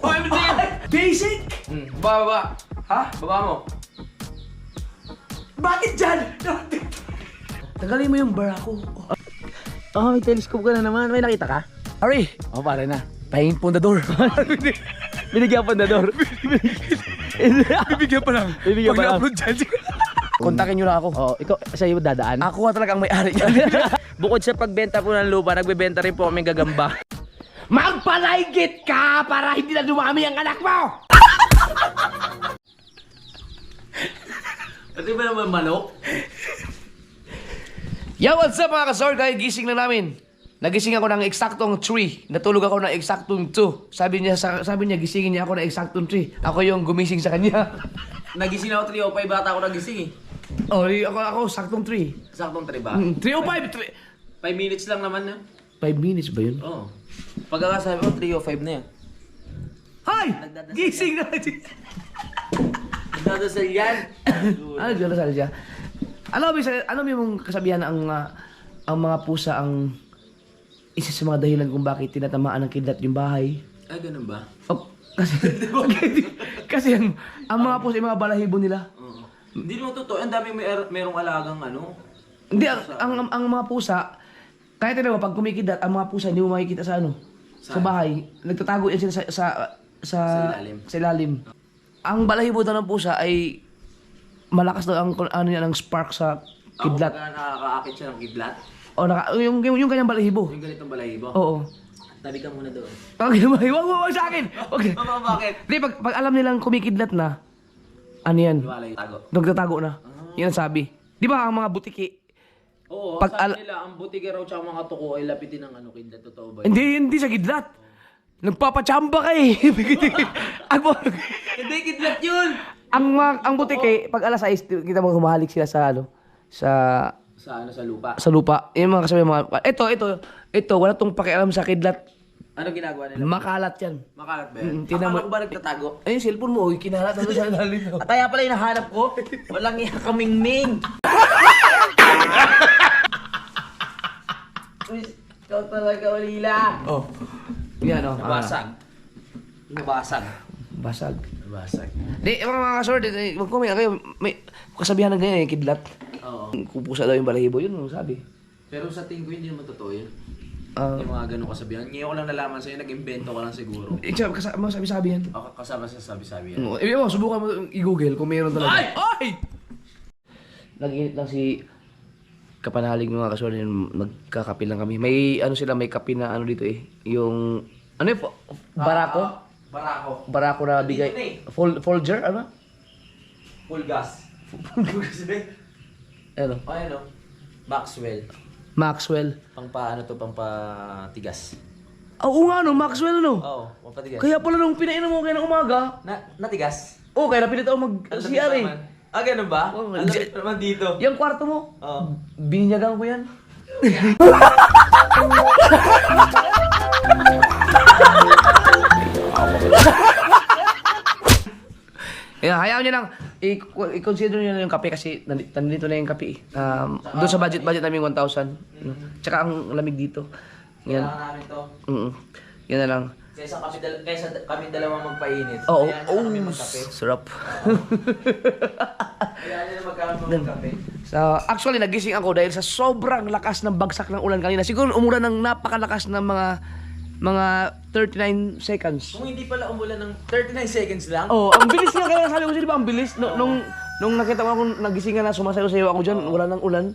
OMG! Basic! Baba. Ha? Baba mo. Bakit dyan? Tagalin mo yung bra ko. Oh, may telescope ka na naman. May nakita ka? Ari! Oh, pare na. Pahing pundador. Binigyan pa na door. Bibigyan pa lang. Bibigyan Pag pa lang. na-upload dyan. Kontakin nyo lang ako. Oh, ikaw, sa'yo dadaan. Ako talaga ang may-ari dyan. Bukod sa pagbenta po ng lupa, nagbebenta rin po kami gagamba. Magpalaygit ka para hindi na dumami ang anak mo! Pati ba naman manok? Yo, what's up mga kasor? Kaya gising na namin. Nagising ako ng eksaktong 3. Natulog ako ng eksaktong 2. Sabi niya gisingin niya ako ng eksaktong 3. Ako yung gumising sa kanya. Nagising ako 3:05 bata ako nagising eh. Oh, ako saktong 3. Saktong 3 ba? 3:05. 5 minutes lang naman na. 5 minutes ba yun? Oo. Pagkakasabi ko 3:05 na yan. Hi! Gising na! Nagdadasal yan. Ano nagdadasal siya? Ano mo yung kasabihan na ang mga pusa ang isa sa mga dahilan kung bakit tinatamaan ng kidlat yung bahay? Ay, ganun ba? Oh, kasi ang mga pusa, yung mga balahibo nila. Oo. Hindi naman totoo. Ang dami merong alagang ano. Hindi, ang mga pusa, kahit mo, pag kumikidlat, ang mga pusa hindi mo makikita sa sa bahay. Nagtatago yan sila sa ilalim. Ang balahibo daw ng pusa ay malakas daw ang ang spark sa kidlat. Ako pagka nakakaakit siya ng kidlat. O yung kanyang balahibo. Yung ganitong balahibo. Oo. Tabi ka muna doon. Okay, wag sa akin. Okay. Bakit? Hindi, pag alam nilang kumikidlat na, ano yan? Iwala yung tago. Nagtatago na. Yan ang sabi. Di ba ang mga butiki? Oo, Pag sabi nila, ang butige raw tsaka mga tuko ay lapitin ng kidlat. Totoo ba yun? Hindi sa kidlat. Nagpapachamba ka eh. Hindi, kidlat yun! ang butiki, pag alas 6, kita mo humahalik sila sa Sa lupa. sa lupa. Yung mga kasabi mga ito wala tong pakialam sa kidlat. Ano ginagawa nila? Makalat yan. Makalat ba yan? Tingnan mo. Akala ko ba nagtatago? Ay, yung cellphone mo, kinalat na sa lalim. At kaya pala hinahanap ko, walang iya kamingming. Ikaw talaga, Walila. Oh. Yan oh. Nabasag. Nabasag. Basag. Nabasag. Di, mga kasor, mag-comment kayo. May kasabihan ng ganyan, kidlat. Oo. Kupusa daw yung balahibo, yun ang sabi. Pero sa tingin ko hindi naman totoo yun. Ah, Yung mga ganun kasabihan. Ngayon ko lang nalaman sa'yo, nag-invento ka lang siguro. Kasama sabi-sabi yan. Ako kasama sa sabi-sabi yan. Subukan mo i-google kung mayroon talaga. Ay! Nag-init lang si kapanalig mga kasor, nagkakape lang kami. May may kape na dito eh. Yung, barako? Barako. Barako na bigay. Folger, ano? Full gas. Full gas ba? Ano? O ano? Maxwell. Maxwell. Pampatigas. Oo nga Maxwell Oo, pampatigas. Kaya pala nung pinainom mo kayo ng umaga, Natigas? kaya napilit ako mag-CR eh. Ah, ganun ba? Oo, Alam ko naman dito. Yung kwarto mo, Oo. bininyagan ko yan. Hayaan nyo lang, i-consider nyo na yung kape kasi nandito na yung kape. Doon sa budget namin 1,000. Tsaka ang lamig dito. Yan. Kailangan namin to. Yan na lang. Kaysa kami dalawa magpainit. Oo, Kailangan na kami magkape. sarap. Kailangan na magkape. Actually, nagising ako dahil sa sobrang lakas ng bagsak ng ulan kanina. Siguro umulan ng napakalakas ng mga 39 seconds. Kung hindi pala umulan ng 39 seconds lang. Oh, ang bilis nga kaya sabi ko di ba ang bilis nung nakita mo akong nagising na sumasayaw-sayaw ako diyan, wala nang ulan.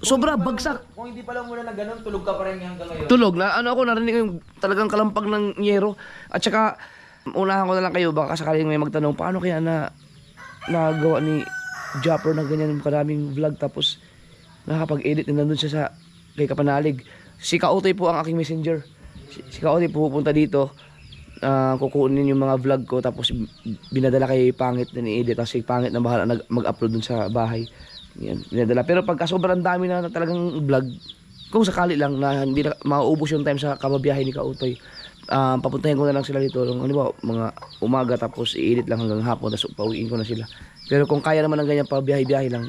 Sobra bagsak. Kung hindi pala umulan na ganun, tulog ka pa rin hanggang ngayon. Tulog na ako narinig ko yung talagang kalampag ng yero. At saka unahan ko na lang kayo baka sakaling may magtanong paano kaya nagawa ni Japper na ganyan karaming vlog tapos nakakapag-edit na nandun siya sa kay Kapanalig. Si Kautoy po ang aking messenger. Si Kautoy pupunta dito, kukunin yung mga vlog ko tapos binadala kay Pangit na ni-edit tapos si Pangit na bahala mag-upload dun sa bahay. Yan, binadala. Pero pagka sobrang dami na talagang vlog, kung sakali lang na hindi na mauubos yung time sa kababiyahe ni Kautoy, papuntahin ko na lang sila dito mga umaga tapos i-edit lang hanggang hapon tapos pauwiin ko na sila. Pero kung kaya naman ng ganyan pa biyahe-biyahe lang,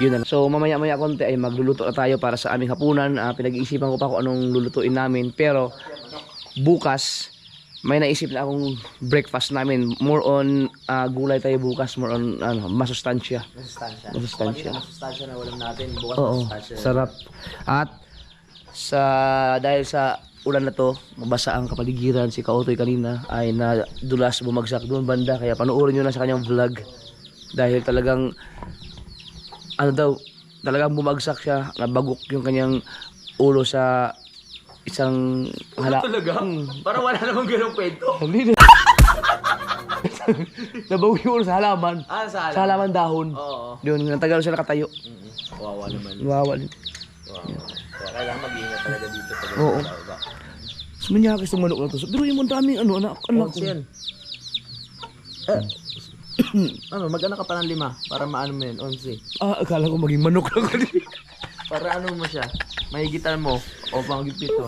yun na. So mamaya-maya konti ay magluluto na tayo para sa aming hapunan. Pinag-iisipan ko pa kung anong lulutuin namin. Pero bukas may naisip na akong breakfast namin. More on gulay tayo bukas. More on masustansya. Masustansya. Masustansya. Kanina masustansya na ulam natin. Bukas Oo, masustansya. sarap. At dahil sa ulan na to, mabasa ang kapaligiran. Si Kaotoy kanina ay nadulas bumagsak doon banda. Kaya panoorin nyo na sa kanyang vlog. Dahil talagang talagang bumagsak siya. Nabagok yung kanyang ulo sa isang Talaga? Parang wala namang ganong kwento. Hindi na. Nabagok yung ulo sa halaman. Sa Sa halaman dahon. Oo. Yun, natagal siya nakatayo. Kawawa naman. Wawa. Kaya kailangan mag-ingat talaga dito pag Oo. ba? Sumanyakis ng manok na to. Pero yung daming anak ko. yan. Mag-anak ka pa ng 5 para maano mo yun, 11. Akala ko maging manok lang ko. Para ano mo siya, mahigitan mo o panggipit to.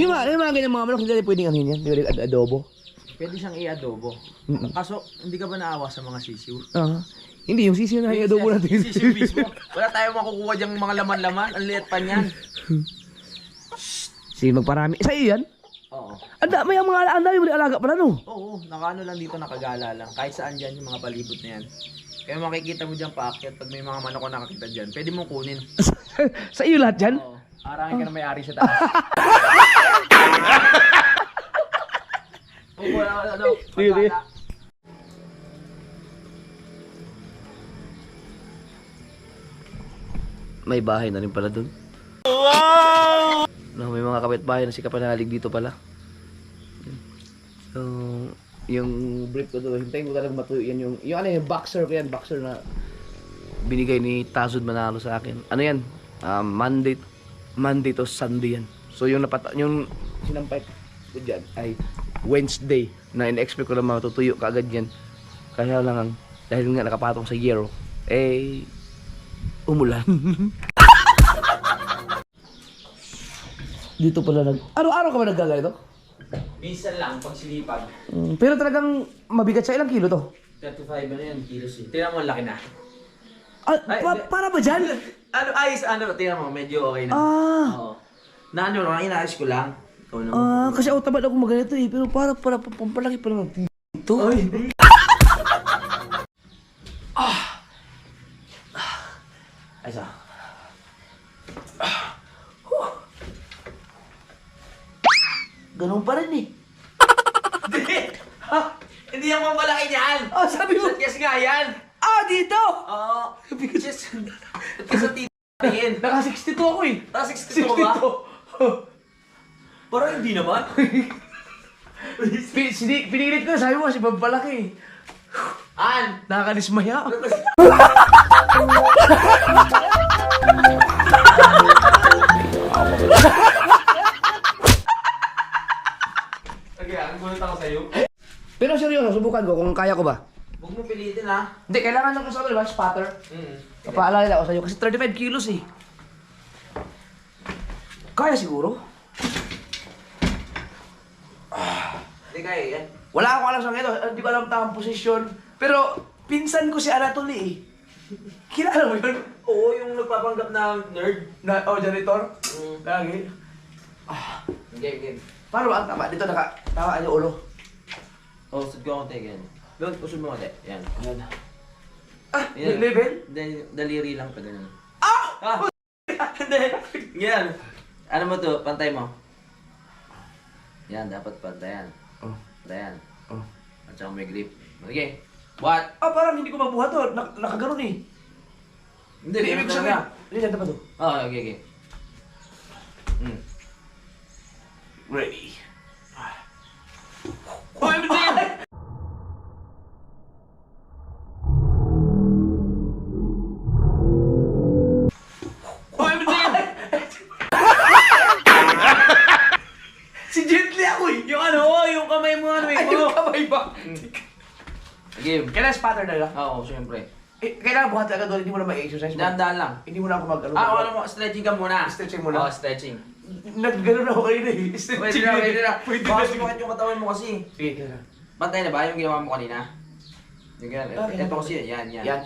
Yung mga ganyan mga manok, hindi pwedeng ano yan. Hindi pwedeng adobo. Pwede siyang i-adobo. Kaso, hindi ka ba naawa sa mga sisiw? Hindi, yung sisiyo na i-adobo natin. Sisiw mismo. Wala tayong makukuha diyang mga laman-laman. Ang liit pa niyan. Sige, magparami. Sa iyo yan? Oo. May mga alaga pala no? Oo, nakano lang dito, nakagala lang. Kahit saan dyan yung mga palibot na yan. Kaya makikita mo dyan paakyat pag may mga manok ko nakakita dyan. Pwede mong kunin. Sa iyo lahat yan? Oo. Arangin ka na may-ari sa taas. Oo, Sige. May bahay na rin pala dun. Wow! No, may mga kapitbahay na si kapanalig dito pala. So, yung brief ko doon, hintayin ko talaga matuyo yan yung yung boxer ko yan, boxer na binigay ni Tazud Manalo sa akin. Ano yan? Monday to Sunday yan. So yung sinampay ko dyan ay Wednesday na in-expect ko lang matutuyo kaagad yan. Kaya lang dahil nga nakapatong sa yero, umulan. Dito pala araw-araw ka ba naggaganito? Minsan lang, pag silipag. Pero talagang mabigat sa ilang kilo to? 35 ano yan, kilos eh. Tingnan mo, ang laki na. Para ba dyan? Tingnan mo, medyo okay na. Oo. Na ano lang, inaayos ko lang. Kasi tamad ako maganito pero para pampalaki pa naman dito. Ay, hindi. Ayos ah. Ganun pa rin eh. Hindi yung mamalaki niyan. Sabi mo. Yes nga yan. Dito! Oo. Yes. Sa titingin. Naka 62 ako eh. Naka 62 ba? Parang hindi naman. Pinilit ko, sabi mo kasi pampalaki. Nakakadismaya. Okay, ang gulat ako sa'yo. Pero seryoso, subukan ko kung kaya ko ba. Huwag mo pilitin ha. Hindi, kailangan lang sa diba, spotter. Papaalala ako sa'yo kasi 35 kilos eh. Kaya siguro. Hindi kaya yan. Wala akong alam sa ito, hindi ko alam tamang posisyon. Pero pinsan ko si Anatoly eh. Kilala mo yun? Oo, yung nagpapanggap na nerd. Janitor? Lagi. Okay. Paano ba ang tama? Dito tama yung ulo. Usod ko konti, ganyan. Doon, usod mo konti. Yan. Ayan. Yan. Level? Daliri lang pa ganyan. Hindi. Yan. Ano mo to? Pantay mo. Yan, dapat pantayan. Pantayan. At saka may grip. Okay. What? Parang hindi ko mabuhat to. Nakaganon eh. Hindi, Ibig sabihin. Hindi, dyan pa to. Okay. Ready. Si Gently ako eh. Yung kamay mo ano eh. Yung kamay ba? Game. Kailangan spatter na lang. Oo, syempre. Kailangan buhat agad doon. Hindi mo na ma-exercise. Dahan-dahan lang. Hindi mo na ako mag-ano. Alam mo, stretching ka muna. Stretching muna? Oo, stretching. Nag-gano'n ako kanina eh. Pwede na. Baka sumakit yung katawan mo kasi. Sige, kailangan. Pantay na ba yung ginawa mo kanina? Yung ganyan. Ito kasi yan. Yan.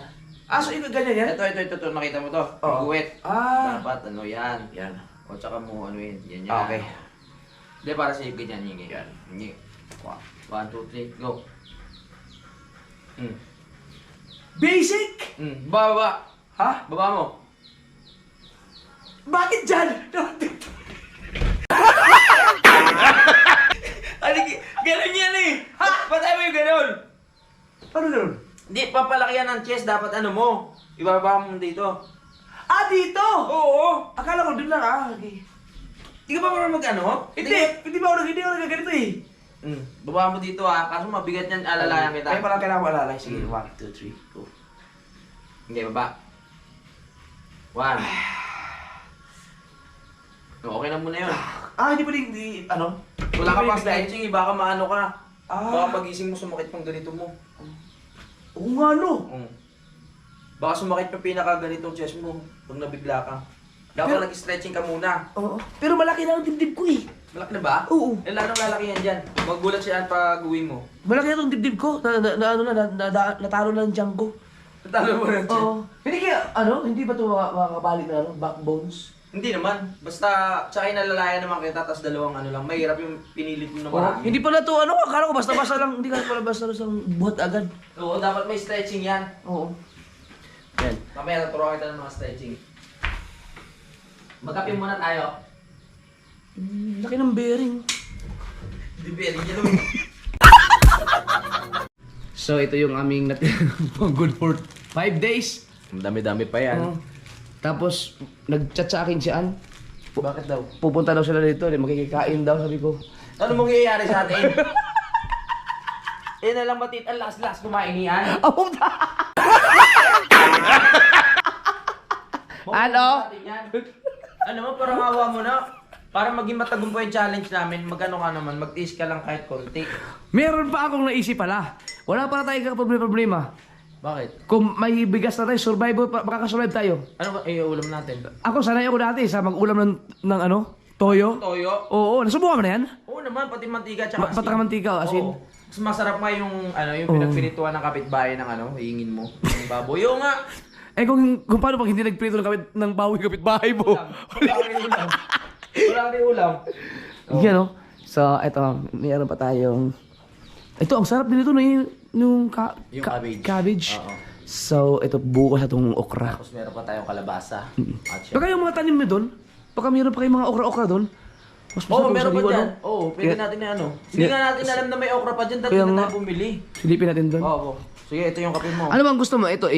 So yung ganyan yan? Ito. Nakita mo to? Oo. Yung guwit. Dapat yan. Yan. O tsaka mo ano yun. Yan. Okay. Hindi, para sa'yo ganyan. Yan. One, two, three, go. Basic! Baba. Ha? Baba mo. Bakit dyan? Ganun yan eh! Ha? Patay mo yung ganun! Ano gano'n? Hindi, papalakihan ng chest. Dapat ano mo. Ibaba mo dito. Ah, dito! Oo! Akala ko doon lang okay. Hindi ka ba marunong mag-ano? Hindi ba ako nagaganito eh. Baba mo dito kaso mabigat yan, alalayan kita. Kaya pala kailangan ko alalay. Sige, 1, 2, 3, go. Hindi, baba. 1. Okay na muna yun. Hindi pa hindi, ano? Wala ka Hindi pang pa rin- stretching baka maano ka. Ah. Baka pagising mo sumakit pang ganito mo. Oo nga, no. Baka sumakit pa pinaka ganitong chest mo pag nabigla ka. Dapat Pero- nag-stretching ka muna. Oo. Pero malaki na ang dibdib ko eh. Malaki na ba? Oo. Eh, lalong lalaki yan dyan. Maggulat siya pag uwi mo. Malaki na itong dibdib ko. Natalo na ng Django. Natalo mo na dyan. Oo. Hindi kaya, hindi ba ito makakabalik na backbones? Hindi naman. Basta, tsaka inalalayan naman kita, tapos dalawang ano lang. Mahirap yung pinilit mo na marami. Hindi pala ito, akala ko basta-basta lang, hindi ka pala basta-basta lang buhat agad. Oo, dapat may stretching yan. Oo. Yan. Mamaya naturuan kita ng mga stretching. Magkape muna tayo. Laki ng bearing. Hindi pwede yan. So, ito yung aming good for 5 days. Dami-dami pa yan. Tapos, nag-chat sa akin si Ann. Bakit daw? Pupunta daw sila dito, makikikain daw, sabi ko. Ano mangyayari sa atin? Eh na lang batit ang last kumain niyan. Oh, Ano? Ano mo, parang awa mo na. Para maging matagumpay yung challenge namin, magano ka naman, mag-tiis ka lang kahit konti. Meron pa akong naisip pala. Wala para tayong problema. Bakit? Kung may bigas na tayo, makakasurvive tayo. Ano ba? Ulam natin. Ako, sanay ako dati sa mag-ulam ng toyo. Toyo? Oo, nasubukan mo na yan? Oo naman, pati mantika tsaka Pataka mantika, asin. Oo. Mas masarap nga yung, yung pinagpirituan ng kapitbahay ng hingin mo. Yung baboy. Oo nga! Eh kung paano pag hindi nagprito ng baboy kapitbahay mo? Wala ka rin ulam. Wala ka rin ulam. Yan o. So, eto, mayroon pa tayong... Ito, ang sarap din ito no, yung cabbage. cabbage. Oo. So, ito, bukas itong okra. Tapos meron pa tayong kalabasa. At Baka yung mga tanim mo doon, baka meron pa kayong mga okra-okra doon. Mas Oo, masarap meron pa sariwa, dyan. no? Oo, pwede natin na Hindi nga natin alam na may okra pa dyan, dati Kaya na nga. tayo bumili. Silipin natin doon. Oo. Sige, ito yung kape mo. Ano bang gusto mo? Ito,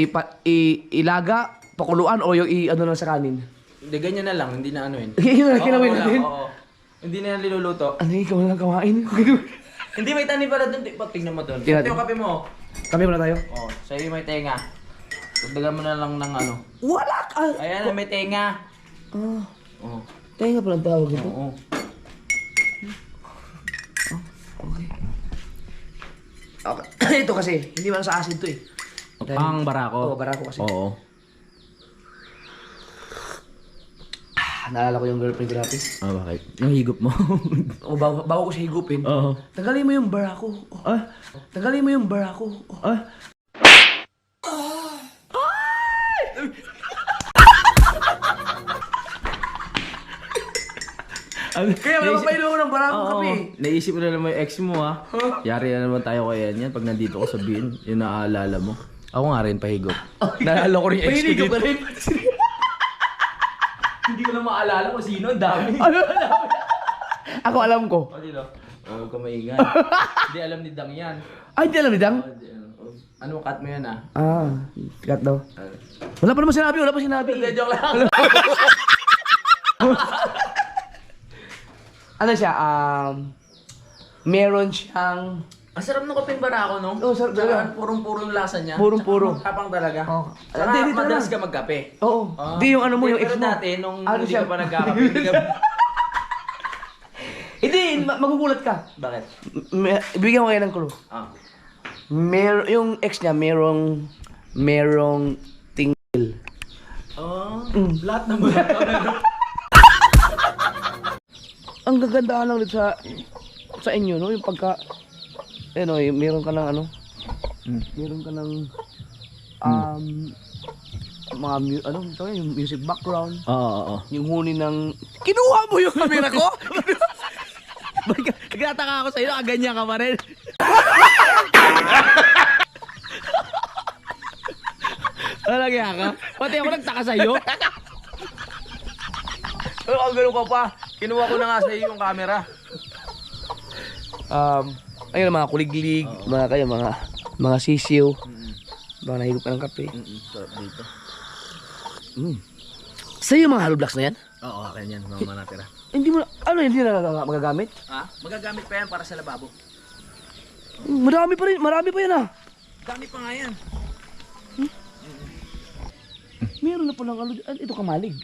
ilaga, pakuluan, o yung lang sa kanin? Hindi, ganyan na lang, hindi na anuin. Yun na, kinawin wala, natin. Oo. Hindi na yan niluluto. Ano ikaw na lang kawain? Hindi, may tanim pala doon. Tingnan mo doon. Tingnan Ito yung natin. kape mo. Kami muna tayo. Oo, sa'yo may tenga. Dagdagan mo na lang ng ano. Wala ka! Ayan, may tenga. Ah, Oo. tayo nga palang tawag ito. Oo. Okay. Okay. Ito kasi, hindi man sa acid to eh. Pang barako? Oo, barako kasi. Oo. Naalala ko yung girlfriend ko dati. Bakit? Yung higop mo? O, bago ko siya higupin. Oo. Tanggalin mo yung barako. Oh. Tanggalin mo yung barako. Oh. Kaya wala pa painom ng barako kape. Naisip mo na naman yung ex mo ha. Yari na naman tayo kaya yan. Pag nandito ko sabihin, yun naaalala mo. Ako nga rin pahigop. Naalala ko rin yung ex ko Mahilig dito. ka rin. Hindi ko na maalala kung sino. Ang dami. Ako alam ko. O dito. Huwag ka maingay. Hindi alam ni Dang yan. Ay, di alam ni Dang? Ano, cut mo yan ah. Cut daw. Wala pa naman sinabi, wala pa sinabi. Hindi, joke lang. Ano siya, meron siyang... Ang sarap ng kapeng barako, no? Oo, sarap talaga. Tsaka purong-puro yung lasa niya. Purong-puro. Tsaka tapang talaga. Oo. Tsaka Hindi, dito madalas lang. ka magkape. Oo. Di yung ano mo, yung ex Pero mo. dati, nung Ano hindi siya? ka pa nagkakape, hindi ka... Hindi, magugulat ka. Bakit? Bigyan ko kayo ng clue. Yung ex niya, merong tingil. Oh, lahat ng mga Ang gagandahan lang dito sa inyo, no? Yung pagka, yung meron ka ng meron ka ng, yung music background. Oo. Yung huni ng... Kinuha mo yung camera ko? Nagtataka ako sa'yo, nakaganyan ka pa rin. Talaga ka? Pati ako nagtaka sa'yo. Pero ang gano'n ka pa. Kinuha ko na nga sa'yo yung camera. Ayun mga kuliglig, mga kayo, mga sisiw. Mga nahigop ka ng kape. Sarap dito. Sa'yo yung mga hollow blocks na yan? Oo, akin yan. Mga natira. Hindi mo, hindi na magagamit? Ha? Magagamit pa yan para sa lababo. Marami pa yan ah. Dami pa nga yan. Meron na palang ito kamalig.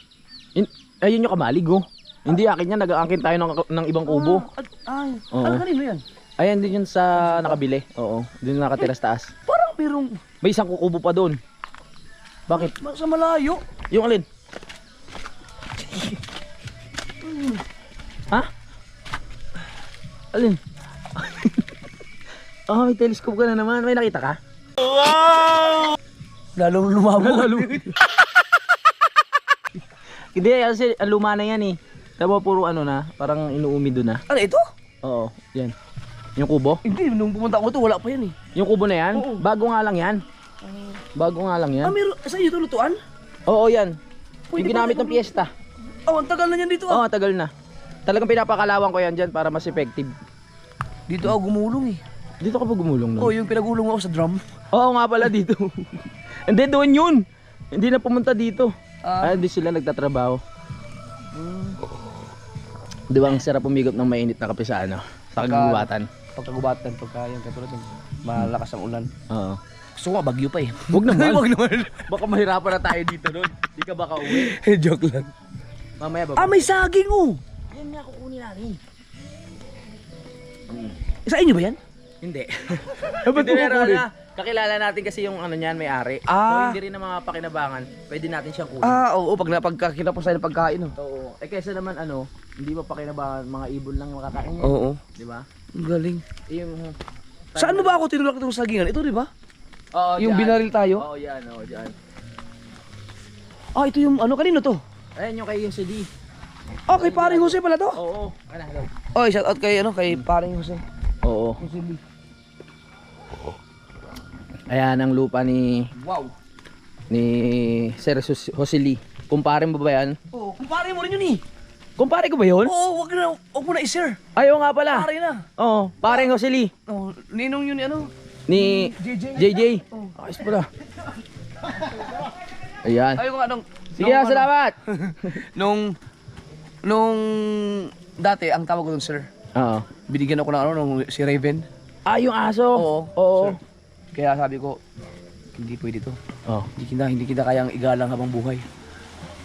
Ayun yung kamalig oh. Hindi akin yan, nag-aangkin tayo ng ibang kubo. Oo. Kanino yan? Ayan din yun sa nakabili. Oo, din nakatira sa taas. Parang merong, May isang kukubo pa doon. Bakit? sa malayo. Yung alin? Ha? Alin? May telescope ka na naman. May nakita ka? Lalong lumabo. Hindi, kasi ang luma na yan eh. Diba puro ano na, parang inuumi doon na. Ano ito? Oo, yan. Yung kubo? Hindi, nung pumunta ako ito, wala pa yan eh. Yung kubo na yan? Oo. Bago nga lang yan. Bago nga lang yan. Meron, sa iyo ito lutuan? Oo, yan. Pwede Yung ginamit pa- ng piyesta. Ang tagal na yan dito Oo, tagal na. Talagang pinapakalawan ko yan dyan para mas effective. Dito ako gumulong eh. Dito ka pa gumulong nun? Yung pinagulong ako sa drum. Oo nga pala dito. Hindi, doon yun. Hindi na pumunta dito. Ah. Hindi sila nagtatrabaho. Di ba ang sarap umigop ng mainit na kape sa ano? Sa kagubatan. Pagkagubatan, pagka yung katulad ng malakas ang ulan. Oo. Gusto ko bagyo pa eh. Huwag naman. Huwag naman. Baka mahirapan na tayo dito doon. Di ka baka uwi. Joke lang. Mamaya ba? May saging oh! Yan nga kukunin natin. Sa inyo ba yan? Hindi. Ba't Hindi, pero kukunin? kakilala natin kasi yung ano niyan, may-ari. So hindi rin na mga pakinabangan, pwede natin siyang kunin. Oo, pagkakita sa ng pagkain oh. Oo. Kaysa naman ano, hindi pa pakinabangan, mga ibon lang makakain yan. Oo. Di ba? Ang galing. Yung Saan mo ba ako tinulak itong sagingan? Ito di ba? Oo, Yung dyan. binaril tayo? Oo, yan, oo, dyan. Ito yung ano, kanino to? Ayan yung kay yung CD. Kay paring Jose pala to. Oo. Ano? Shout out kay kay paring Jose. Oo. Jose Lee. Ayan ang lupa ni Sir Jose Lee. Kumpare mo ba yan? Oo, kumpare mo rin yun eh. Kumpare ko ba yun? Oo, wag mo na i-share. Ayaw nga pala. Pare na. Oo, pareng Jose Lee. Ninong yun Ni JJ. Ayos pala. Ayan. Ayaw nga Sige, salamat. nung dati, ang tawag ko dun sir, Oo. binigyan ako ng nung si Raven. Yung aso. Oo. Sir. Kaya sabi ko, hindi pwede to. Oo. Hindi kita kayang igalang habang buhay.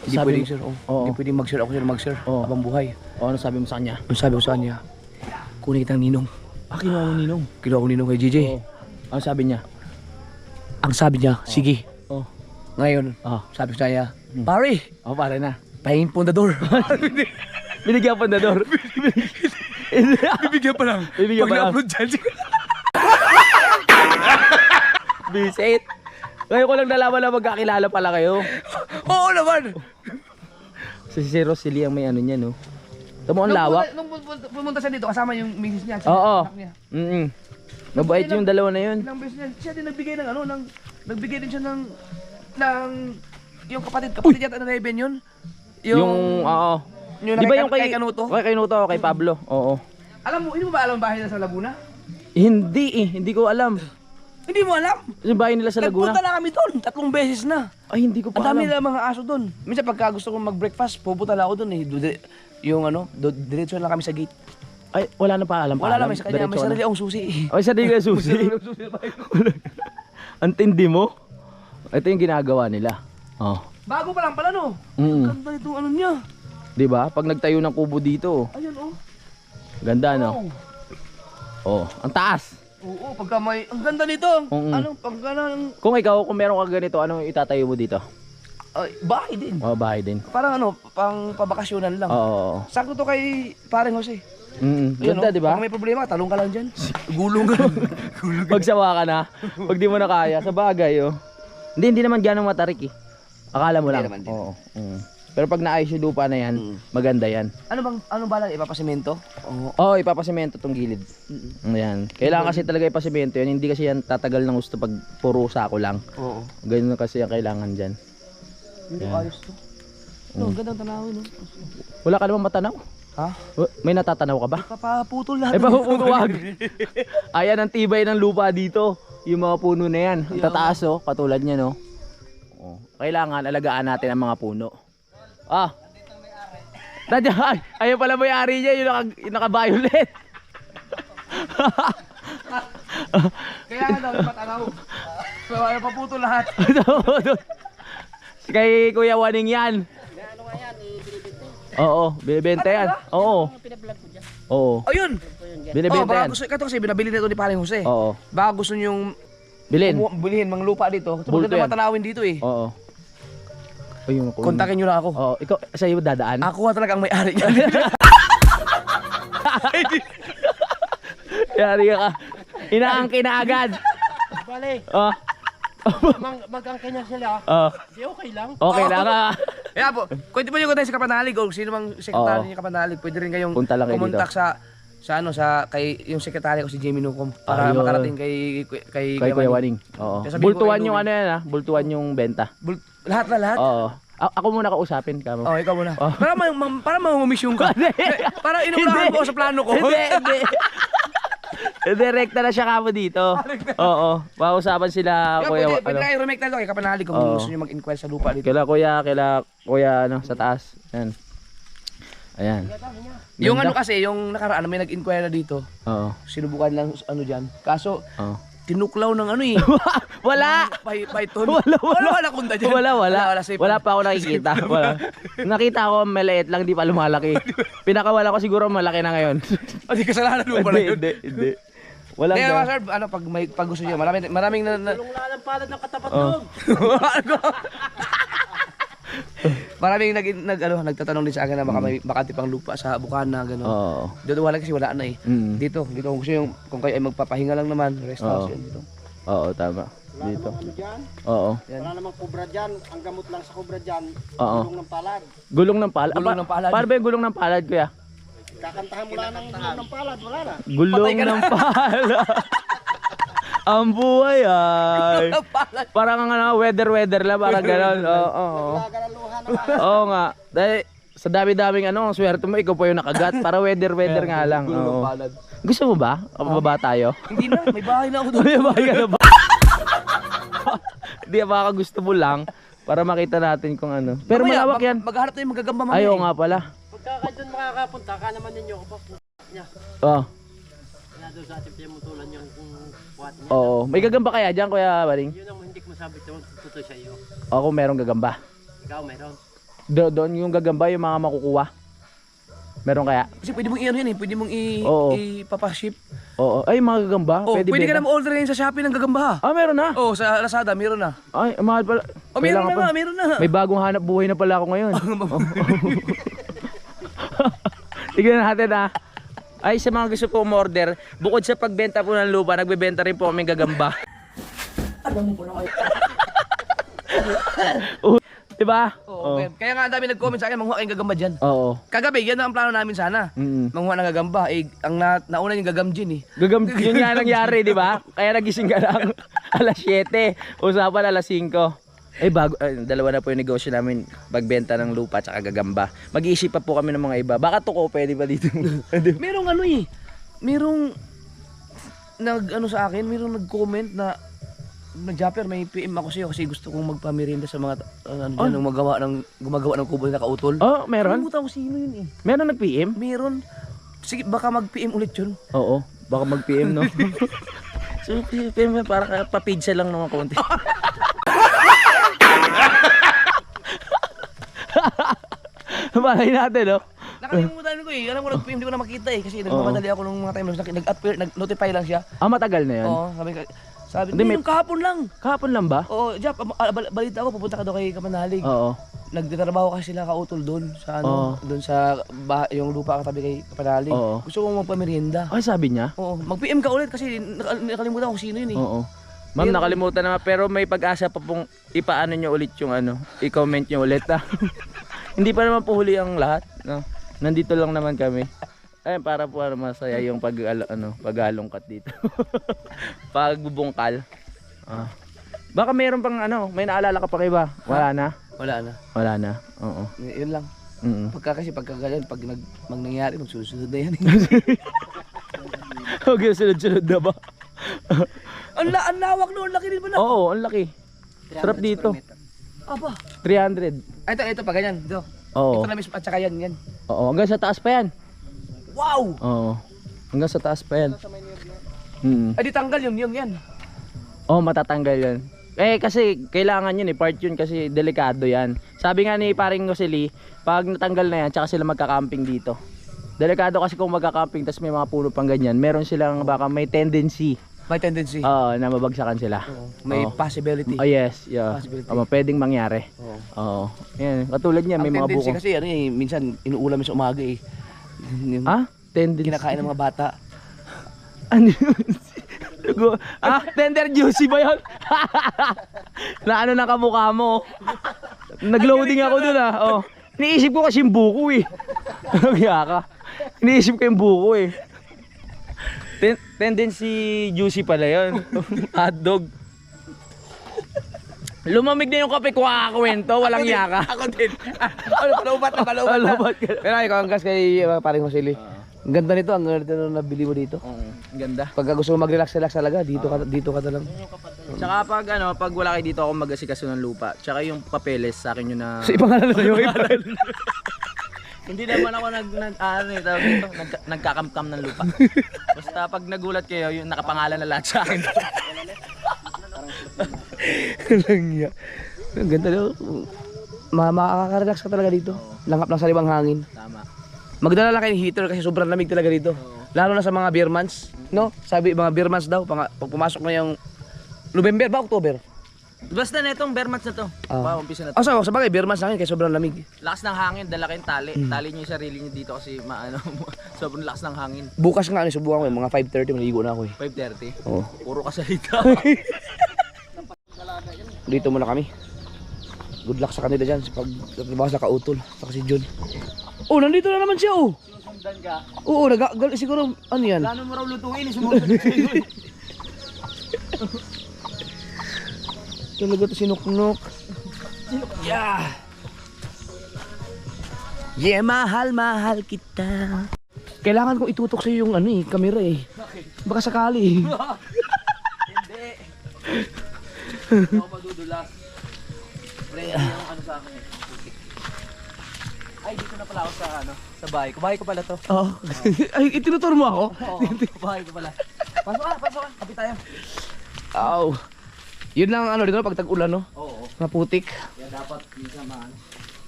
Hindi Sabi pwedeng mo- sir. Oo. Hindi pwedeng mag-share ako sir mag-share habang buhay. Ano sabi mo sa kanya? Ang sabi ko sa kanya, kunin kitang ninong. Kinuha mo ninong. Kinuha ko ninong kay JJ. Oo. Ano sabi niya? Ang sabi niya, sige. Oo. Ngayon, sabi ko sa kanya, pare, Pare na. pahingin pundador. Binigyan pa na door. Bibigyan pa lang. Bibigyan pa lang. Pag-upload dyan. Visit. Ngayon ko lang nalaman na magkakilala pala kayo. Oo naman. Si Rose Lee ang may ano niya, no? Tamo ang lawak. Nung pumunta siya dito, kasama yung misis niya. Oo. Anak niya. Mabait yung dalawa na yun. Ilang beses niya, siya din nagbigay ng nagbigay din siya ng yung kapatid yata na Raven yun. Oo. Yung Di ba yung kay Kanuto? Kay Kanuto, kay Pablo. Oo. Hindi mo ba alam ang bahay nila sa Laguna? Hindi ko alam. Hindi mo alam? Yung bahay nila sa Laguna? Nagpunta na kami doon, 3 beses na. Ay, hindi ko pa Ang dami alam. nila mga aso doon. Minsan pagka gusto kong mag-breakfast, pupunta lang ako doon eh. Diretso lang kami sa gate. Ay, wala na pa alam. Wala lang, may sa kanya, may Diretso sarili na. akong susi. Ay, sarili ka susi. Ang tindi mo. Ito yung ginagawa nila. Bago pa lang pala no. Ganda itong ano niya. Di ba? Pag nagtayo ng kubo dito, Ayun oh. ganda no? Ang taas. Oo, pagka may, ang ganda nito. Pagka Kung kung meron ka ganito, anong itatayo mo dito? bahay din. Bahay din. Parang pang pabakasyonan lang. Oo. Sakto to kay pareng Jose. Ganda, di ba? Pag may problema, talong ka lang dyan. Gulong ka. Pagsawa ka na, pag di mo na kaya, sa bagay, Hindi naman gano'ng matarik eh. Akala mo lang. Hindi naman. Oo. Pero pag naayos yung lupa na yan, maganda yan. Anong balang ipapasemento? Oo, ipapasemento tong gilid. Ayan. Kailangan kasi talaga ipasemento yan. Hindi kasi yan tatagal ng gusto pag puro sako lang. Oo. Ganun kasi yung kailangan dyan. Hindi ayos to. No, gandang tanawin, no? Wala ka naman matanaw. Ha? May natatanaw ka ba? Papaputol lahat. Ay, papuputuwag. Ayan ang tibay ng lupa dito. Yung mga puno na yan. Ang tataas, oh. Katulad niya, no? Oh. Kailangan alagaan natin ang mga puno. Ah. Ay, ayun pala may-ari niya. Yung naka-violet. Kaya nga daw, patanaw. So, ayaw paputol lahat. Kay Kuya Waning yan. Ano nga yan, binibinte. Oo, binibenta yan. Oo. Pinablog ko dyan. Oo. Ayun! Binibenta baka yan. gusto, ito kasi binabili na ito ni Paring Jose. Oo. Baka gusto niyong Bilhin. bilhin mang lupa dito. Ito Bulto maganda yan. matanawin dito eh. Oo. Ayun ako. Kontakin niyo lang ako. Oo, ikaw sa iyo dadaan. Ako nga talaga ang may-ari niyan. Yari ka. Inaangkin na agad. Bale, Oh. mag-angkin niya sila. Oh. Di okay lang. Okay lang ah. Kaya po, kwento po niyo ko tayo sa Kapanalig o sino mang sekretary Oo. ni Kapanalig, pwede rin kayong Punta lang kayo kumontak sa kay yung sekretary ko si Jamie Nucom para Ayun. makarating kay Kay Kuya Waning. Oo. Kaya sabihin ko Bultuan kay yung Louie. ano yan ah. Bultuan yung benta. Lahat na lahat. Oo. Ako muna kausapin kamo. Oh, ikaw muna. Oh. Para mamumisyon ka. Para inuunahan mo ako sa plano ko. Hindi. Direkta na siya kamo dito. Oo. Pausapan sila Kaya Kuya pwede kayo remake na ito kay Kapanalig kung Oo. gusto niyo mag-inquire sa lupa dito. Kaila Kuya ano sa taas. Yan. Ayan. Yung Ganda. ano kasi, yung nakaraan may nag-inquire na dito. Oo. Sinubukan lang ano diyan. Kaso Oo. tinuklaw ng ano eh. Wala. Python. Wala. kunda dyan. Wala. safe. Wala pa ako nakikita. Wala. Nakita ko maliit lang, di pa lumalaki. Pinakawala ko siguro malaki na ngayon. Hindi kasalanan mo pala yun. Hindi. Walang Kaya ga- sir, ano pag gusto niyo, maraming Tulong lalampalad ng katapat Oh. loob. maraming nagtatanong din sa akin na baka may bakante pang lupa sa Bukana gano'n. Oo. Dito wala kasi wala na eh. Mm. Dito kung gusto yung kung kayo ay magpapahinga lang naman, rest house Oo. yun dito. Oo, tama. Dito. Ano dyan? Oo. Wala namang kubra dyan. Ang gamot lang sa kubra dyan, Oo. tulong ng palad. Gulong ng palad. Gulong ng palad. Paano ba yung gulong ng palad, kuya? Kakantahan mo lang ng tulong ng palad, wala na. Gulong ng palad. Ang buhay ay. Parang ang ano, weather lang, parang gano'n. Oo. Laga ng luha naman. Oo nga. Dahil sa dami-daming ano, ang swerte mo, ikaw pa yung nakagat. Para weather nga lang. Gulong ng Oo. palad. Gusto mo ba? Pababa tayo? Hindi na, may bahay na ako doon. May bahay ka na ba? Hindi, baka gusto mo lang para makita natin kung ano. Pero Mamaya, malawak yan. Maghanap tayo magagamba mamaya. Ayaw nga pala. Pagka kayo doon makakapunta, ka naman ninyo ko niya. Oo. Kaya doon sa ating piyamutulan yung kuwat niya. Oo. May gagamba kaya dyan, Kuya Baring? Yun ang hindi ko masabi ito, tutoy sa iyo. Ako merong gagamba. Ikaw mayroon. Doon yung gagamba, yung mga makukuha. Meron kaya? Kasi pwede mong i-ano yan eh, pwede mong Oo. ipapaship. Oo. Ay, mga gagamba. Oh, pwede ka benta? na ma-order ngayon sa Shopee ng gagamba ha. Ah, meron na. Oh, sa Lazada, meron na. Ay, mahal pala. Oh, meron Kailangan na pa- nga, meron na. May bagong hanap buhay na pala ako ngayon. Tignan natin ha. Ay, sa mga gusto po umorder, bukod sa pagbenta po ng lupa, nagbebenta rin po kami gagamba. Diba? Oo. Kaya nga ang dami nag-comment sa akin, manguha kayong gagamba dyan. Oo. Kagabi, yan ang plano namin sana. Mm. Manguha ng gagamba. Eh, nauna yung gagamjin eh. Yun nga nangyari, di ba? Kaya nagising ka lang alas 7. Usapan alas 5. Dalawa na po yung negosyo namin. Pagbenta ng lupa at gagamba. Mag-iisip pa po kami ng mga iba. Baka tuko, pwede ba dito? Merong ano eh. Merong nag-ano sa akin, merong nag-comment na Japper, may PM ako sa'yo kasi gusto kong magpamerienda sa mga dyan, gumagawa ng kubo na nakautol. Oh, meron? Kalimutan ko sino yun eh. Meron nag-PM? Meron. Sige, baka mag-PM ulit yun. Oo. Baka mag-PM, no? So, PM para pa-pizza lang naman konti. Malay natin, no? Nakalimutan ko eh. Alam ko nag-PM, hindi ko na makita eh. Kasi nagmamadali ako nung mga time nag-notify lang siya. Ah, matagal na yun? Oo, sabi, Hindi, hindi, may- yung kahapon lang. Kahapon lang ba? Oo, Jap, balita ko, pupunta ka daw kay Kapanalig. Oo. Nagtatrabaho kasi sila kautol doon sa Oo. doon sa yung lupa katabi kay Kapanalig. Oo. Gusto ko magpamerienda. Ay, sabi niya? Oo, mag-PM ka ulit kasi nakalimutan ko sino yun eh. Oo. Ma'am, nakalimutan naman pero may pag-asa pa pong ipaano nyo ulit yung ano, i-comment nyo ulit. Hindi pa naman po huli ang lahat, no. Nandito lang naman kami. Ay, para po masaya yung paghalongkat dito. Pagbubungkal. Ah. Baka meron pang may naalala ka pa kayo ba? Wala na. Wala na. Wala na. Oo. Yun lang. Pagka ganyan, pag nangyayari, magsusunod na yan. Okay, sunod-sunod na ba? Ang lawak noon, laki din pala. Oo, ang laki. Sarap dito. Aba. 300. Ito pa ganyan. Ito. Oo. Ito na mismo at saka yan. Oo, hanggang sa taas pa yan. Wow! Oo. Hanggang sa taas pa yan. Ay, di tanggal yan. Oo, matatanggal yan. Kasi kailangan yun part yun kasi delikado yan. Sabi nga ni paring Rosely, pag natanggal na yan, tsaka sila magka-camping dito. Delikado kasi kung magka-camping tas may mga puno pang ganyan, meron silang baka may tendency. May tendency. Na mabagsakan sila. May possibility. Oh, yes, yeah. Possibility. Pwedeng mangyari. Oo. Yan, katulad niya, may Ang mga tendency buko. kasi minsan inuulam sa umaga eh. Tendency. Kinakain ng mga bata. Ano yun? Tender juicy ba yun? Na na kamukha mo. Nagloading ako dun Oh. Iniisip ko kasi yung buko eh. Kaya ka. Iniisip ko yung buko eh. Tendency juicy pala yun. Hotdog. Lumamig na yung kape ko kakakwento, walang yaka. Ako din. Palubat na. Pero ikaw ang gas kay paring Rosely. Ang ganda nito, ang ganda nito nabili mo dito. Ang ganda. Pag gusto mo mag-relax talaga, dito ka na lang. Tsaka pag wala kayo dito ako mag-asikaso ng lupa. Tsaka yung papeles sa akin yun na... Sa ibang na yung Hindi naman ako nagkakamkam ng lupa. Basta pag nagulat kayo, yung nakapangalan na lahat sa akin. Ang ganda nito. Makaka-relax ka talaga dito. Langap ng sariwang hangin. Tama. Magdala lang kayo ng heater kasi sobrang lamig talaga dito. Lalo na sa mga beer months, no? Sabi mga beer months daw, pag pumasok na yung November ba, October? Basta na itong bear mats na to. Umpisa na to. Sa bagay, beer months na kasi sobrang lamig. Lakas ng hangin, dala kayong tali. Tali niyo yung sarili niyo dito kasi sobrang lakas ng hangin. Bukas nga, subukan ko mga 5:30, maligo na ako eh. 5:30. Oo. Puro kasalita. Dito muna kami. Good luck sa kanila dyan pag sa kautol, sa si John. Oh, nandito na naman siya oh. Susundan ka. Oo, siguro, ano yan? Plano mo raw lutuin, sumusunod kayo. Talaga to sinuknok. Yeah. Yeah, mahal kita. Kailangan kong itutok sa yung camera eh. Bakit? Baka sakali. Hindi. Ako madudulas. Pre, yung sa akin eh. Ay, dito na pala ako sa bahay. Kubahay ko pala to. Oo. Ay, itinutur mo ako? Oo, kubahay ko pala. Pasok ka. Kapit tayo. Aw. Yun lang dito pag tag-ulan no? Oo. Maputik. Kaya dapat minsan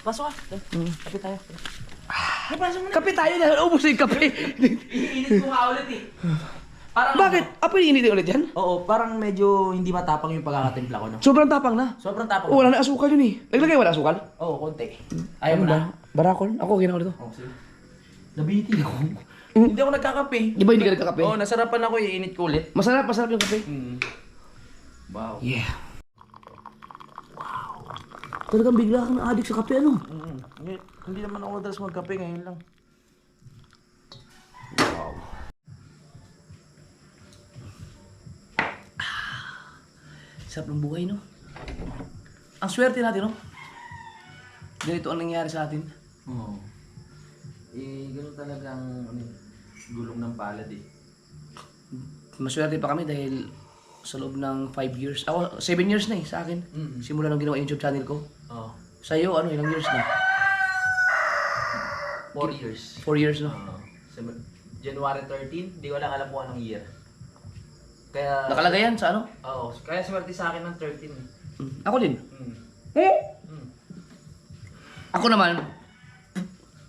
Pasok ka. Kapit tayo. Kape tayo dahil ubos yung kape. Iinit ko nga ulit eh. Parang Bakit? Apo initin ulit yan? Oo, parang medyo hindi matapang yung pagkakatimpla ko, no? Sobrang tapang na. Sobrang tapang. Oh, wala na asukal yun eh. Naglagay wala asukal? Oo, konti. Ayaw mo na? Barakol? Ako ginawa dito. Oo, sige. Nabitin ako. Hindi ako nagkakape. Di ba hindi ka nagkakape? Oo, nasarapan ako, iinit ko ulit. Masarap yung kape. Wow. Yeah. Wow. Talagang bigla kang na-addict sa kape ano? Hindi naman ako madalas magkape, ngayon lang. Sarap ng buhay no? Ang swerte natin no? Ganito ang nangyari sa atin. Oo. Ganun talagang gulong ng palad eh. Maswerte pa kami dahil sa loob ng 5 years. Ako, 7 years na sa akin. Simula nung ginawa yung YouTube channel ko. Oo. Sa'yo, ilang years na? 4 years. 4 years no? January 13, di ko lang alam kung anong year. Kaya... Nakalagay yan sa ano? Oo, kaya swerte sa akin ng 13 eh. Ako din. Ako naman,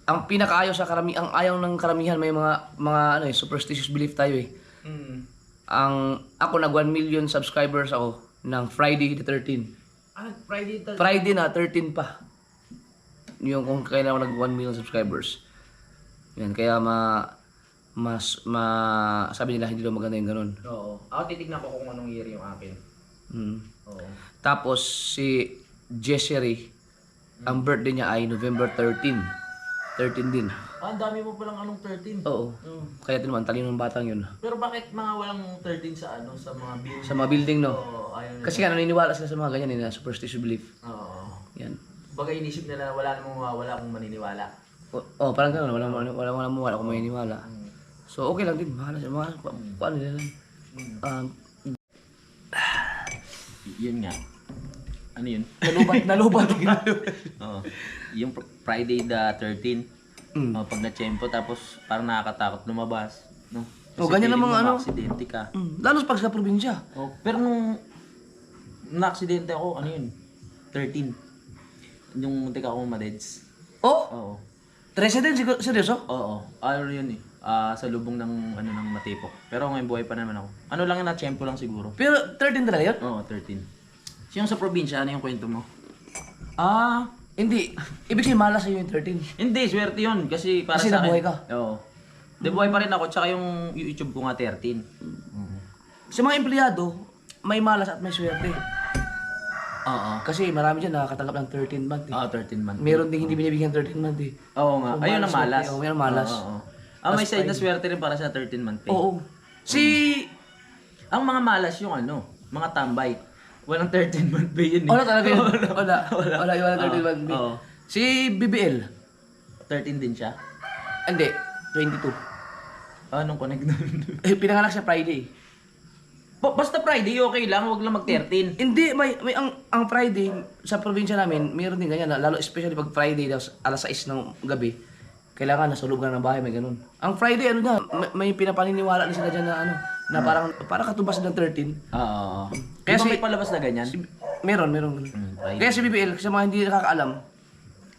ang pinakaayaw sa ang ayaw ng karamihan may mga superstitious belief tayo eh. Ako nag 1 million subscribers ako ng Friday the 13. Friday na 13 pa. Yung kung kailan ako nag 1 million subscribers. Yan kaya sabi nila hindi daw maganda yung ganun. Oo. Ako titignan ko kung anong year yung akin. Oo. Tapos si Jessery Ang birthday niya ay November 13. 13 din. Ah, ang dami mo palang anong 13. Oo. Kaya naman, talino ng batang yun. Pero bakit mga walang 13 sa ano, sa mga building? Sa mga building, no? Oo, ayun. Kasi nga, naniniwala sila sa mga ganyan, na superstitious belief. Oo. Yan. Baga inisip nila wala namang mawawala kung maniniwala. Parang gano'n. Wala kung maniniwala. So, okay lang din. Bahala siya. Paano nila lang. Yun nga. Ano yun? Nalubat. Oo. Yung Friday the 13th. Pag na-tsempo tapos parang nakakatakot lumabas. No? Ganyan feeling namang mo ano. ma-aksidente ka. Lalo pag sa probinsya. Oh, pero nung na-aksidente ako, ano yun? 13. Yung muntik ako madeds. Oh, Oo. 13 din, seryoso? Oo. Ano yun eh. Sa lubong ng ano ng matipok. Pero ngayon buhay pa naman ako. Ano lang na tsempo lang siguro. Pero 13 talaga yun? Oo, 13. So yung sa probinsya, ano yung kwento mo? Hindi. Ibig sabihin, malas sa'yo yung 13. Hindi, swerte yun. Kasi para Kasi sa akin. nabuhay ka? Oo. Nabuhay pa rin ako. Tsaka yung YouTube ko nga 13. Sa mga empleyado, may malas at may swerte. Oo. Kasi marami dyan nakakatanggap ng 13 month eh. 13 month. Meron din hindi binibigyan 13 month eh. Oo nga. So, Ayun ang malas. Oo, yun ang malas. Oo. May side na swerte rin para sa 13 month pay. Oo. Ang mga malas yung ano, mga tambay. Walang 13 month pay yun eh. Wala talaga yun. Wala yung 13 month pay. Oo. Si BBL, 13 din siya. hindi, 22. Anong connect doon? Pinanganak siya Friday. Basta Friday, okay lang. Huwag lang mag-13. Hindi, may ang Friday sa probinsya namin, mayroon din ganyan, lalo especially pag Friday daw alas 6 ng gabi. Kailangan nasa loob ka ng bahay, may ganun. Ang Friday ano na, may pinapaniniwala na sila diyan na ano, na parang katubas ng 13. Oo. Kaya Kaya si- may palabas na ganyan? Meron. Friday. Kaya si BBL, sa mga hindi nakakaalam,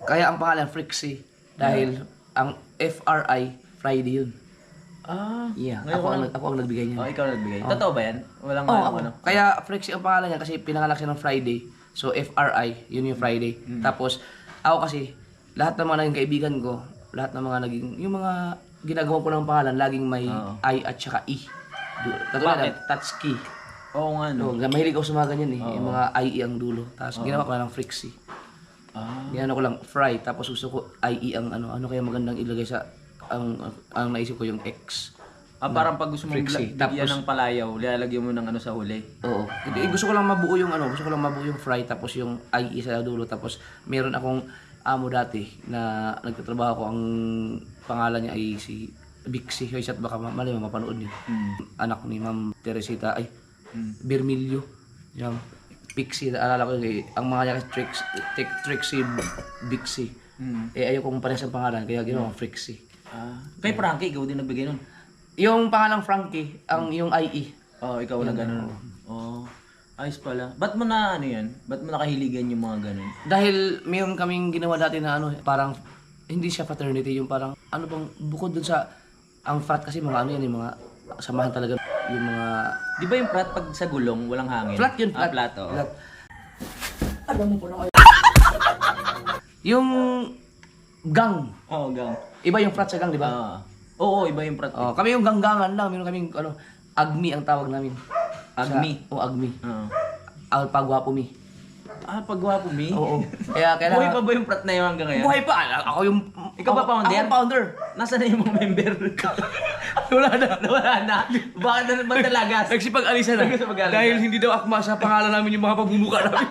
kaya ang pangalan Frixie dahil ang FRI Friday yun. Yeah, ako ang nagbigay niya. Ikaw nagbigay. Totoo ba yan? Walang Ako. ano? Kaya Frixie ang pangalan niya kasi pinanganak siya ng Friday. So FRI, yun yung Friday. Tapos ako kasi lahat ng mga naging kaibigan ko, lahat ng mga naging yung mga ginagawa ko ng pangalan laging may I at saka E. Katulad Bakit? ng Tatsuki. Oo nga no. No, mahilig ako sa mga ganyan eh. Yung mga IE ang dulo. Tapos ginawa ko na ng Frixie. Ginano ko lang Fry. Tapos gusto ko IE ang ano kaya magandang ilagay sa ang naisip ko yung X. Parang pag gusto mong Frixie. bigyan Tapos- ng palayaw, lalagyan mo ng ano sa huli. Oo. Gusto ko lang mabuo yung fry tapos yung IE sa dulo tapos meron akong amo dati na nagtatrabaho ko ang pangalan niya ay si Bixie. Hoy, at baka mali mapanood niyo. Anak ni Ma'am Teresita ay Bermilio. Yung Bixie, naalala ko yun, ang mga niya Trixie Bixie. Ayaw kong parehas ang pangalan kaya ginawa kong Frixie. Kay Frankie, ikaw din nagbigay nun. Yung pangalang Frankie, yung IE. Ikaw na ganun. Ayos pala. Ba't mo na ano yan? Ba't mo nakahiligan yung mga ganun? Dahil meron kaming ginawa dati na ano, parang hindi siya fraternity, yung parang ano bang bukod dun sa ang frat kasi mga ano yan, yung mga samahan talaga yung mga Di ba yung frat pag sa gulong, walang hangin? flat yun, flat. Flat, oo. Flat. Alam mo po na kayo. Yung gang. Oo, gang. Iba yung frat sa gang, di ba? Oo, iba yung frat. Oh, kami yung ganggangan lang, meron kaming ano, agmi ang tawag namin. Agmi? Agmi. Oo. Pagwapo mi. Pagwapo, mi? Oo. Kaya Buhay pa ba yung frat na yun hanggang ngayon? Buhay pa. Ako yung... Ikaw ba founder? Ako founder. Nasaan na yung mga member? Wala na. Wala na. Bakit na naman talaga? Nagsipag-alisan na. Nagsipag-alisan. Dahil hindi daw akma sa pangalan namin yung mga pagmumuka namin.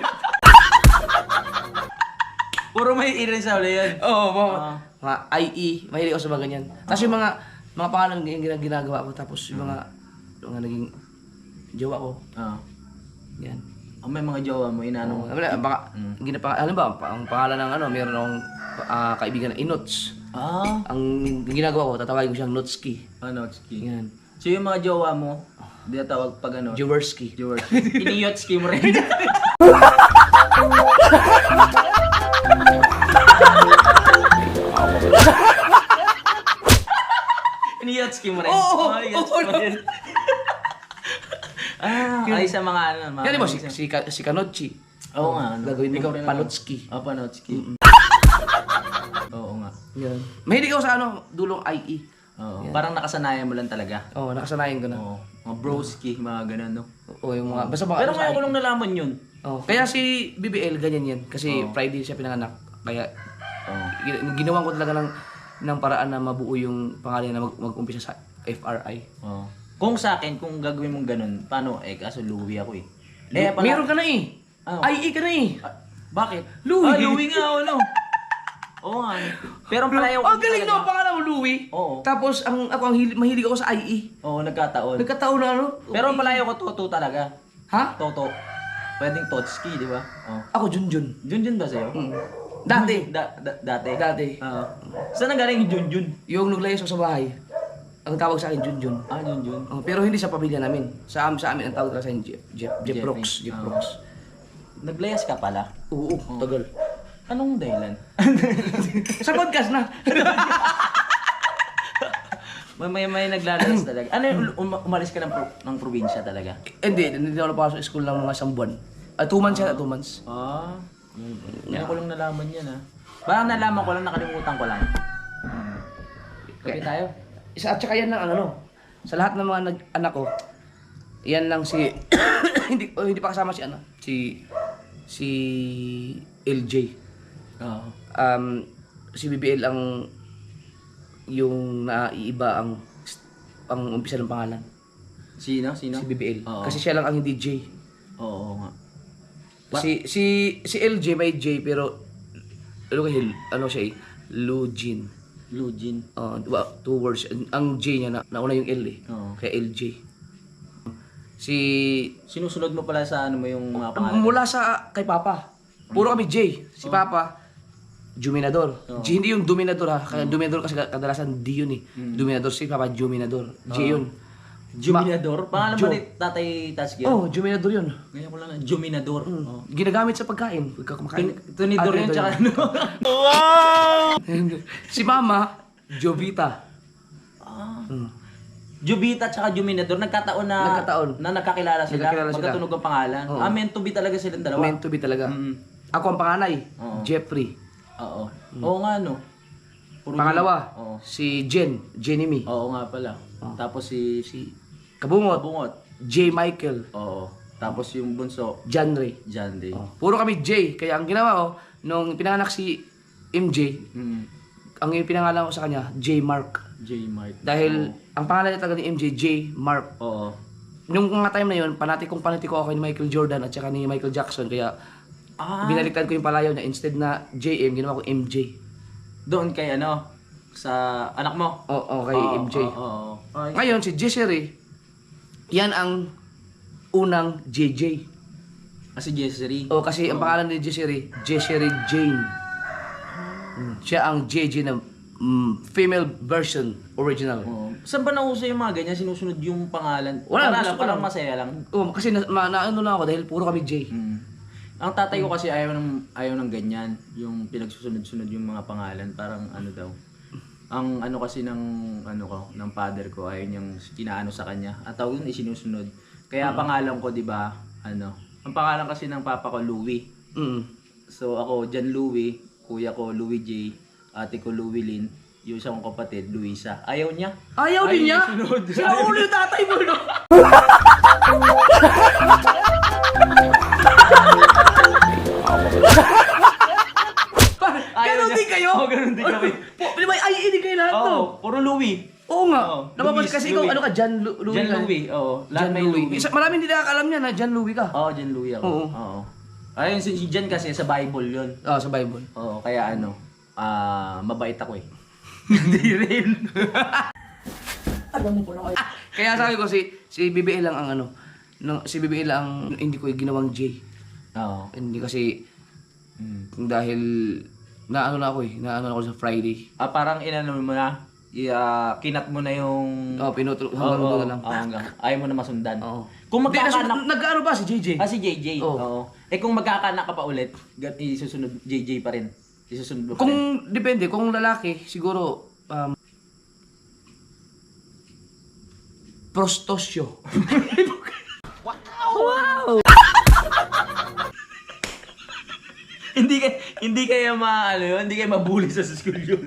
Puro may irin sa uli yun. Oo, mga IE. Mahilig ako sa mga ganyan. Tapos yung mga pangalan yung ginagawa ko. Tapos yung mga naging jowa ko. Yan. May mga jowa mo, inano mo. Baka, alam ba, ang pangalan ng ano, meron akong kaibigan na Inots. Ang ginagawa ko, tatawagin ko siyang Notski. Notski. Yan. So yung mga jowa mo, dinatawag pag ano? Jaworski. Iniyotski mo rin. Iniyotski mo rin? Oo! Iniyotski mo rin. Ay sa mga ano. Yan di ba, si Kanotchi. Oo nga. Gagawin mo, Ikaw rin Panotski. Panotski. Oo nga. Yan. Mahilig ako sa ano, dulong IE. Oo. Parang nakasanayan mo lang talaga. Oo, nakasanayan ko na. Oo. Mga broski, mga ganun, no? Oo, yung mga, basta mga Pero ano sa ngayon ko IE. lang nalaman yun. Oh, kaya si BBL ganyan yan kasi Friday siya pinanganak. Kaya Oo. ginawan ko talaga ng paraan na mabuo yung pangalan na mag-umpisa sa FRI. Oo. Kung sa akin, kung gagawin mong ganun, paano? Kaso Louie ako eh. Meron ka na eh. Ano? IE ka na eh. Bakit? Louie. Louie nga, ano? Oo nga. Pero ang palayaw ko Ang galing no, pangalan mo Louie. Oo. Tapos mahilig ako sa IE. Oo, nagkataon. Nagkataon na ano? Pero ang palayaw ko, Toto talaga. Ha? Toto. Pwedeng Totski, di ba? Oo. Ako Junjun. Junjun ba sa'yo? Dati. Dati? Dati. Oo. Saan nanggaling yung Junjun? Yung naglayas ako sa bahay. Ang tawag sa akin Junjun. Ah, Junjun. Oh, pero hindi sa pamilya namin. Sa amin ang tawag talaga sa akin Jeff Jeffrey. Brooks. Jeff Ah. Brooks. Naglayas ka pala? Oo, tagal. Anong dahilan? Sa podcast na. may naglalayas talaga. Ano yung umalis ka ng probinsya talaga? Hindi ako napasok sa school lang mga isang buwan. 2 months yata, 2 months. Ah. Ngayon ko lang nalaman yan ah. Parang nalaman ko lang, nakalimutan ko lang. Kape tayo? Isa at saka yan lang ano, sa lahat ng mga anak ko, yan lang si hindi pa kasama si si LJ. Oo. Si BBL ang yung naiiba ang umpisa ng pangalan. Sino? Si BBL. Oo. Kasi siya lang ang hindi J. Oo nga. Si LJ may J pero ano siya eh, Lujin. Lujin. 2 words. Ang J niya nauna yung L eh. Oo. Kaya LJ. Si Sinusunod mo pala sa ano mo yung mga pangalan? mula sa kay Papa. Puro kami J. Si Papa Juminador. J hindi yung Dominador ha. Kaya Dominador kasi kadalasan D yun eh. Dominador si Papa Juminador. J yun. Juminador? Pangalan ba ni Tatay Tasky? Oh, Juminador yun. Ngayon ko lang na, Juminador. Oo. Ginagamit sa pagkain. Pagka kumakain. Tunidor yun, tsaka ano? Si Mama Jovita. Jubita tsaka Juminador, nagkataon na nakakilala sila. Nagkakilala sila. Magkatunog ang pangalan. Oo. Meant to be talaga silang dalawa. Meant to be talaga. Mm. Ako ang panganay. Oo. Jeffrey. Oo. Oo nga no. Puro Pangalawa, Oo. si Jenny. Oo nga pala. Tapos si Kabungot, Bungot. J. Michael, Oo. Tapos yung bunso, John Ray. John Day. Puro kami J. Kaya ang ginawa ko, nung pinanganak si MJ, Mm. ang pinangalan ko sa kanya, J. Mark. J. Mark. Dahil ang pangalan niya talaga ni MJ, J. Mark. Oo. Nung mga time na yun, panati ko ako ni Michael Jordan at saka ni Michael Jackson. Kaya binaliktad ko yung palayaw niya. Instead na JM, ginawa ko MJ. Doon kay ano, sa anak mo. Oo, kay Oo, MJ. Oo. Ay. Ngayon, si Jessery, yan ang unang JJ. Si Jessery. O kasi ang pangalan ni Jessery Jane. Siya ang JJ na female version original. Oo. Saan ba nauso yung mga ganyan? Sinusunod yung pangalan? Wala, Para gusto lang, ko parang lang. masaya lang. Kasi naano lang ako dahil puro kami J. Ang tatay ko kasi ayaw ng ganyan. Yung pinagsusunod-sunod yung mga pangalan. Parang ano daw. Ang ano kasi ng father ko ayaw niyang inaano sa kanya. At tawag yun isinusunod. Kaya pangalan ko, 'di ba? Ang pangalan kasi ng papa ko Louie. So ako John Louie, kuya ko Louie J, ate ko Louie Lynn, yung isang kong kapatid Luisa. Ayaw niya. Ayaw din niya? Sunod. Sila ulo yung tatay mo, no? Ganon din kayo? Oo, ganun din kami. Di ba, ay, hindi kayo lahat, no? Oo, puro Louie. Oo nga. Oo, Napapansin Luis, kasi ikaw, Louis. ano ka, John Louis. John Louie, oo. Lahat John may Louis. Louie. Maraming hindi nakakalam niya na John Louis ka. Oo, John Louie ako. Oo. Oo. Ayun, si John kasi sa Bible yun. Oo, sa Bible. Oo, kaya mabait ako eh. Hindi rin. Kaya sabi ko, si BBL lang ang ano, si BBL lang ang hindi ko ginawang J. Oo. Hindi kasi, dahil, naano na ako sa Friday. Parang inano mo na, kinat mo na yung... Oo, pinutulog, hanggang doon na lang. hanggang. Ayaw mo na masundan. Oo. Kung Hindi, magkakanak... nag-ano pa si JJ? si JJ. Oo. Oo. Kung magkakanak ka pa ulit, isusunod JJ pa rin. Isusunod mo pa rin. Kung, depende, kung lalaki, siguro, prostosyo. hindi kayo hindi kayo mabully sa school yun.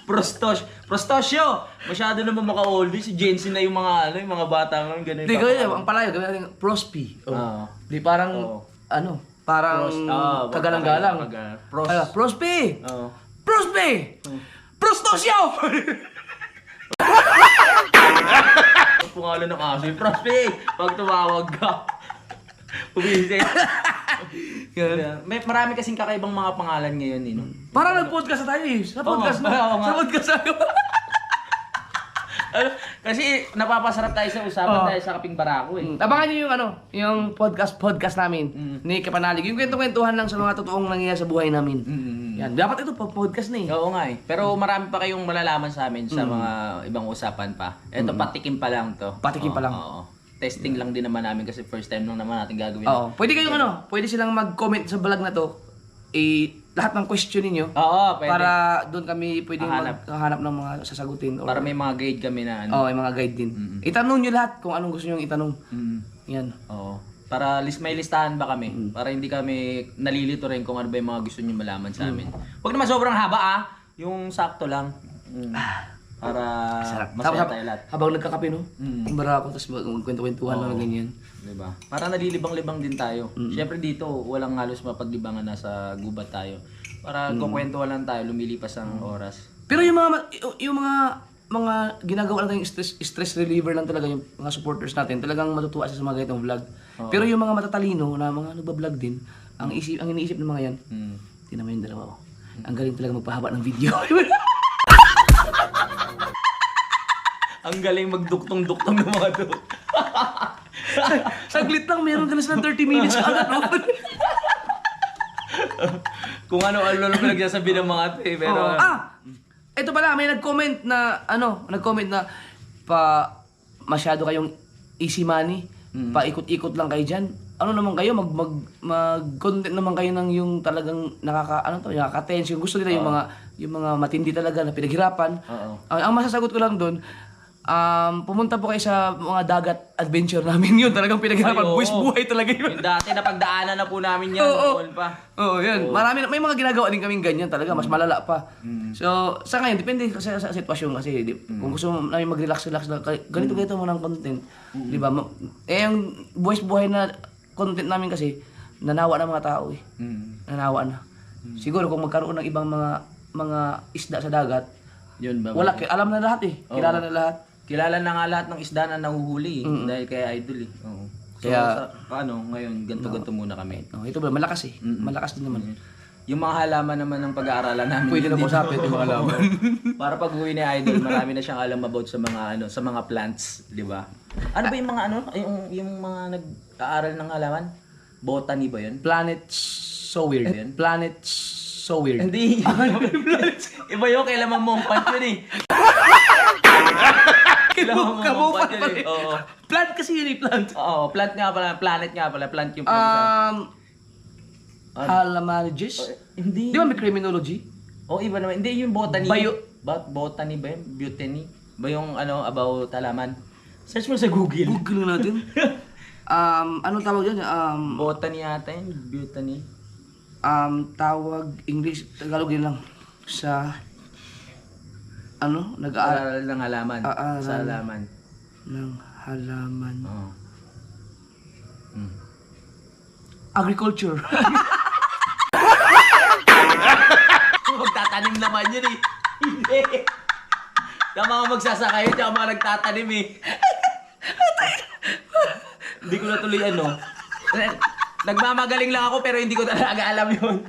Prostosyo. Masyado naman maka-oldie si Jensen na yung mga yung mga bata ngayon ganun. Hindi, gawin ang palayo, gawin natin prospi. Oo. Di parang, Oo. ano, parang kagalang-galang. Prospe! Oo. Prospe! Prostosyo! Pangalan ng aso, Prospe! Pag tumawag ka. Pumisit. Marami kasing kakaibang mga pangalan ngayon, no? Parang nag-podcast na tayo eh. Sa podcast na. oo nga. Sa podcast tayo. Kasi napapasarap tayo sa usapan tayo sa Kaping Barako eh. Abangan niyo yung yung podcast namin ni Kapanalig. Yung kwento-kwentuhan lang sa mga totoong nangyayari sa buhay namin. Yan. Dapat ito podcast na eh. Oo nga eh. Pero marami pa kayong malalaman sa amin sa mga ibang usapan pa. Ito, patikim pa lang to. Patikim pa lang. Oo. Testing lang din naman namin kasi first time lang naman natin gagawin. Oo. Pwede kayong pwede silang mag-comment sa vlog na to. Lahat ng question ninyo. Oo, pwede. Para doon kami pwede Hahanap. maghahanap ng mga sasagutin. Para may mga guide kami na ano. Oo, may mga guide din. Itanong nyo lahat kung anong gusto nyo itanong. Yan. Oo. Para may listahan ba kami? Para hindi kami nalilito rin kung ano ba yung mga gusto niyo malaman sa amin. Huwag naman sobrang haba Yung sakto lang. Para masaya tayo lahat. Habang nagkakape, no? Kumbara ako, tapos magkwento-kwentuhan lang na ganyan. Diba? Para nalilibang-libang din tayo. Siyempre dito, walang halos mapaglibangan, nasa gubat tayo. Para kukwentuhan lang tayo, lumilipas ang oras. Pero yung mga ginagawa lang tayong stress reliever lang talaga yung mga supporters natin. Talagang matutuwa siya sa mga ganitong vlog. Pero yung mga matatalino na mga nagba-vlog din, ang iniisip ng mga yan, tingnan mo yung dalawa. Ang galing talaga magpahaba ng video. Ang galing magduktong-duktong ng mga to. Saglit lang, meron ka na silang 30 minutes agad. Kung ano-ano lang pinagsasabi ng mga to eh. Pero, Ito pala, may nag-comment na, masyado kayong easy money. Paikot-ikot lang kayo dyan. Ano naman kayo, mag-content naman kayo ng yung talagang nakaka-tense. Yung gusto nila yung mga matindi talaga na pinaghirapan. Ang masasagot ko lang doon, pumunta po kayo sa mga dagat adventure namin. Yun talagang pinaghirapan. Buwis buhay talaga yun. yung dati na pagdaanan na po namin yan. Oo. Noon pa. Oo, yan. May mga ginagawa din kaming ganyan talaga, mas malala pa. So, sa ngayon, depende kasi sa sitwasyon kasi. Kung gusto namin mag-relax lang, ganito mo ng content. Di ba? Yung buhay na content namin kasi, nanawa ng mga tao eh. Nanawa na. Siguro kung magkaroon ng ibang mga isda sa dagat, Yun ba? alam na lahat eh. Kilala na lahat. Kilala na nga lahat ng isda na nahuhuli dahil kay Idol eh. Oo. So, paano ngayon, ganto-ganto muna kami. Ito ba, malakas eh. Malakas din naman. Yung mga halaman naman ng pag-aaralan namin. Pwede na usapin yung mga halaman. Para pag uwi ni Idol, marami na siyang alam about sa mga sa mga plants, di ba? Ano ba yung mga yung mga nag-aaral ng halaman? Botany ba 'yun? Planet so weird. Yan? Planet so weird. Hindi. Iba yung kailangan mong pant yun eh. Kailangan mong pant yun eh. Oo. Plant kasi yun eh, plant. Oo, plant nga pala, planet nga pala, plant yung plant. Halamanologist? Hindi. Di ba may criminology? Iba naman. Hindi yung botany. Bio- Botany ba yun? Botany? Ba yung about halaman? Search mo sa Google. Google natin. Anong tawag yan? Botany ata yun. Botany. Tawag English, Tagalog yun lang. Sa nag-aaral Aral ng halaman. Sa halaman. ng halaman. Oo. Agriculture. Magtatanim naman yun eh. Hindi. Sa mga magsasaka yun, tsaka mga nagtatanim eh. Hindi ko natuloy Nagmamagaling lang ako pero hindi ko talaga alam yun.